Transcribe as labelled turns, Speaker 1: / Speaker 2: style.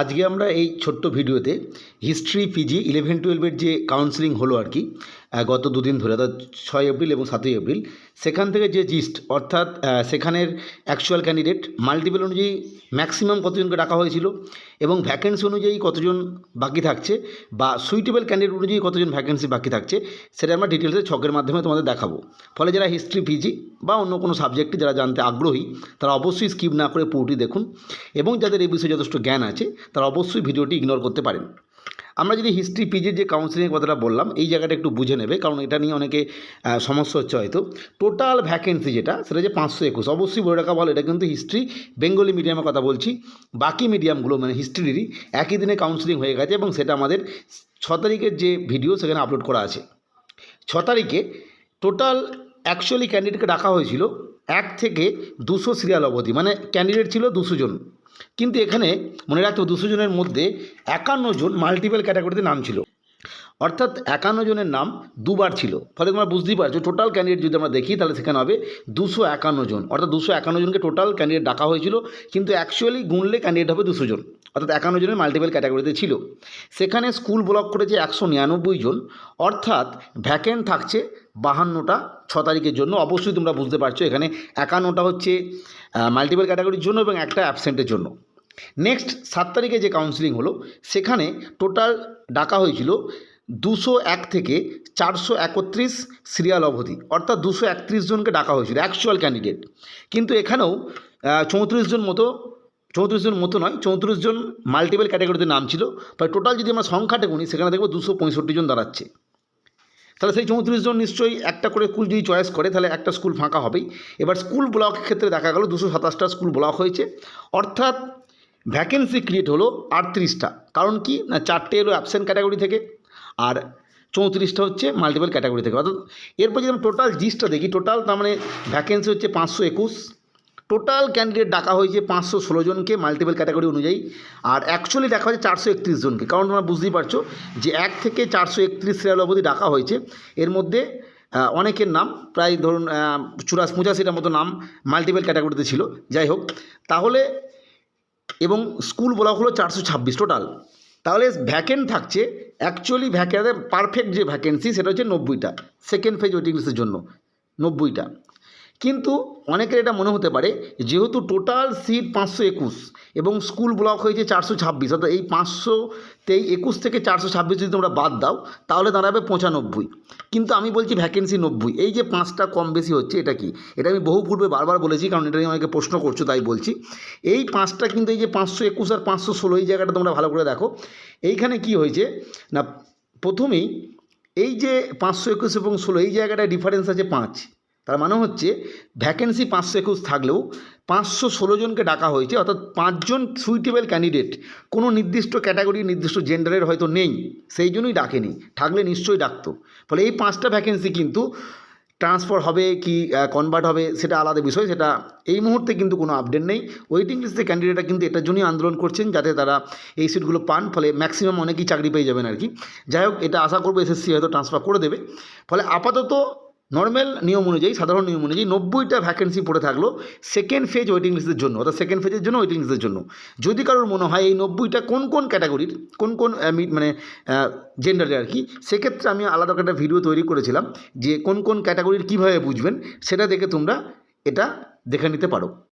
Speaker 1: আজকে আমরা এই ছোট্ট ভিডিওতে হিস্ট্রি পিজি 11-12 যে কাউন্সেলিং হলো আর কি গত দুদিন ধরে, অর্থাৎ 6 এপ্রিল এবং 7 এপ্রিল, সেখান থেকে যে জিস্ট, অর্থাৎ সেখানের অ্যাকচুয়াল ক্যান্ডিডেট মাল্টিপল অনুযায়ী ম্যাক্সিমাম কতজনকে ডাকা হয়েছিল এবং ভ্যাকেন্সি অনুযায়ী কতজন বাকি থাকছে বা সুইটেবল ক্যান্ডিডেট অনুযায়ী কতজন ভ্যাকেন্সি বাকি থাকছে, সেটা আমরা ডিটেলসে ছকের মাধ্যমে তোমাদের দেখাবো। ফলে যারা হিস্ট্রি পিজি বা অন্য কোনো সাবজেক্টে যারা জানতে আগ্রহী তারা অবশ্যই স্কিপ না করে পুরোটি দেখুন, এবং যাদের এই বিষয়ে যথেষ্ট জ্ঞান আছে তারা অবশ্যই ভিডিওটি ইগনোর করতে পারেন। আমরা যদি হিস্ট্রি পিজির যে কাউন্সেলিংয়ের কথাটা বললাম, এই জায়গাটা একটু বুঝে নেবে, কারণ এটা নিয়ে অনেকে সমস্যা হচ্ছে হয়তো। টোটাল ভ্যাকেন্সি যেটা, সেটা যে 521, অবশ্যই বলে রাখা ভালো, এটা কিন্তু হিস্ট্রি বেঙ্গলি মিডিয়ামের কথা বলছি। বাকি মিডিয়ামগুলো মানে হিস্ট্রিরই একই দিনে কাউন্সেলিং হয়ে গেছে এবং সেটা আমাদের 6 তারিখের যে ভিডিও সেখানে আপলোড করা আছে। 6 তারিখে টোটাল অ্যাকচুয়ালি ক্যান্ডিডেটকে ডাকা হয়েছিল 1 থেকে 200 সিরিয়াল অবধি, মানে ক্যান্ডিডেট ছিল 200 জন। কিন্তু এখানে মনে রাখতে 200 জনের মধ্যে 51 জন মাল্টিপল ক্যাটাগরিতে নাম ছিল, অর্থাৎ 51 জনের নাম দুবার ছিল। ফলে তোমরা বুঝতেই পারছো টোটাল ক্যান্ডিডেট যদি আমরা দেখি তাহলে সেখানে হবে 251 জন, অর্থাৎ 251 জনকে টোটাল ক্যান্ডিডেট ডাকা হয়েছিল, কিন্তু অ্যাকচুয়ালি গুনলে ক্যান্ডিডেট হবে 200 জন, অর্থাৎ 51 জনের মাল্টিপল ক্যাটাগরিতে ছিল। সেখানে স্কুল ব্লক করেছে 199 জন, অর্থাৎ ভ্যাকেন্ট থাকছে 52টা 6 তারিখের জন্য। অবশ্যই তোমরা বুঝতে পারছো এখানে 51টা হচ্ছে মাল্টিপল ক্যাটাগরির জন্য এবং একটা অ্যাবসেন্টের জন্য। নেক্সট 7 তারিখে যে কাউন্সেলিং হলো সেখানে টোটাল ডাকা হয়েছিল 201 থেকে 431 সিরিয়াল অবধি, অর্থাৎ 231 জনকে ডাকা হয়েছিল অ্যাকচুয়াল ক্যান্ডিডেট। কিন্তু এখানেও 34 জন নয়, 34 জন মাল্টিপল ক্যাটাগরিতে নাম ছিল। প্রায় টোটাল যদি আমরা সংখ্যাটা গুনি সেখানে দেখবো 265 জন দাঁড়াচ্ছে। তাহলে সেই 34 জন নিশ্চয়ই একটা করে স্কুল যদি চয়েস করে তাহলে একটা স্কুল ফাঁকা হবেই। এবার স্কুল ব্লকের ক্ষেত্রে দেখা গেল 227টা স্কুল ব্লক হয়েছে, অর্থাৎ ভ্যাকেন্সি ক্রিয়েট হলো 38টা। কারণ কি না, 4টে এলো অ্যাবসেন্ট ক্যাটাগরি থেকে আর 34টা হচ্ছে মাল্টিপল ক্যাটাগরি থেকে। অর্থাৎ এরপর যদি আমরা টোটাল জিস্টটা দেখি, টোটাল তার মানে ভ্যাকেন্সি হচ্ছে 521, টোটাল ক্যান্ডিডেট ডাকা হয়েছে 516 জনকে মাল্টিপল ক্যাটাগরি অনুযায়ী, আর অ্যাকচুয়ালি ডাকা হয়েছে 431 জনকে। কারণ তোমরা বুঝতেই পারছো যে 1 থেকে 431 সিরিয়াল অবধি ডাকা হয়েছে, এর মধ্যে অনেকের নাম প্রায় ধরুন 85টার মতো নাম মাল্টিপল ক্যাটাগরিতে ছিল। যাই হোক, তাহলে এবং স্কুল ব্লক হলো 426 টোটাল। তাহলে ভ্যাকেন্ট থাকছে অ্যাকচুয়ালি পারফেক্ট যে ভ্যাকেন্সি সেটা হচ্ছে 90টা, সেকেন্ড ফেজ ওয়েটিং লিস্টের জন্য 90টা। কিন্তু অনেকের এটা মনে হতে পারে যেহেতু টোটাল সিট 521 এবং স্কুল ব্লক হয়েছে 426, অর্থাৎ এই 521 থেকে 426 যদি তোমরা বাদ দাও তাহলে দাঁড়াবে 95। কিন্তু আমি বলছি ভ্যাকেন্সি 90। এই যে 5টা কম বেশি হচ্ছে এটা কি, এটা আমি বহু পূর্বে বারবার বলেছি, কারণ এটা নিয়ে অনেকে প্রশ্ন করছো তাই বলছি। এই 5টা কিন্তু এই যে 521 আর 516 এই জায়গাটা তোমরা ভালো করে দেখো। এইখানে কি হয়েছে না, প্রথমেই এই যে 521 এবং 16 এই জায়গাটায় ডিফারেন্স আছে 5। তার মানে হচ্ছে ভ্যাকেন্সি 521 থাকলেও 516 জনকে ডাকা হয়েছে, অর্থাৎ 5 জন সুইটেবল ক্যান্ডিডেট কোনো নির্দিষ্ট ক্যাটাগরি নির্দিষ্ট জেন্ডারের হয়তো নেই, সেই জন্যই ডাকেনি, থাকলে নিশ্চয়ই ডাকতো। ফলে এই 5টা ভ্যাকেন্সি কিন্তু ট্রান্সফার হবে কি কনভার্ট হবে সেটা আলাদা বিষয়, সেটা এই মুহূর্তে কিন্তু কোনো আপডেট নেই। ওয়েটিং লিস্টে ক্যান্ডিডেটরা কিন্তু এটার জন্যই আন্দোলন করছেন যাতে তারা এই সিটগুলো পান, ফলে ম্যাক্সিমাম অনেকেই চাকরি পেয়ে যাবেন আর কি। যাই হোক, এটা আশা করবো এসএসসি হয়তো ট্রান্সফার করে দেবে। ফলে আপাতত নর্মাল নিয়ম অনুযায়ী, সাধারণ নিয়ম অনুযায়ী 90টা ভ্যাকেন্সি পড়ে থাকলো সেকেন্ড ফেজ ওয়েটিং লিস্টের জন্য, অর্থাৎ সেকেন্ড ফেজের জন্য ওয়েটিং লিস্টের জন্য। যদি কারোর মনে হয় এই 90টা কোন কোন ক্যাটাগরির কোন মানে জেন্ডারের আর কি, সেক্ষেত্রে আমি আলাদা একটা ভিডিও তৈরি করেছিলাম যে কোন কোন ক্যাটাগরির কীভাবে বুঝবেন, সেটা দেখে তোমরা এটা দেখে নিতে পারো।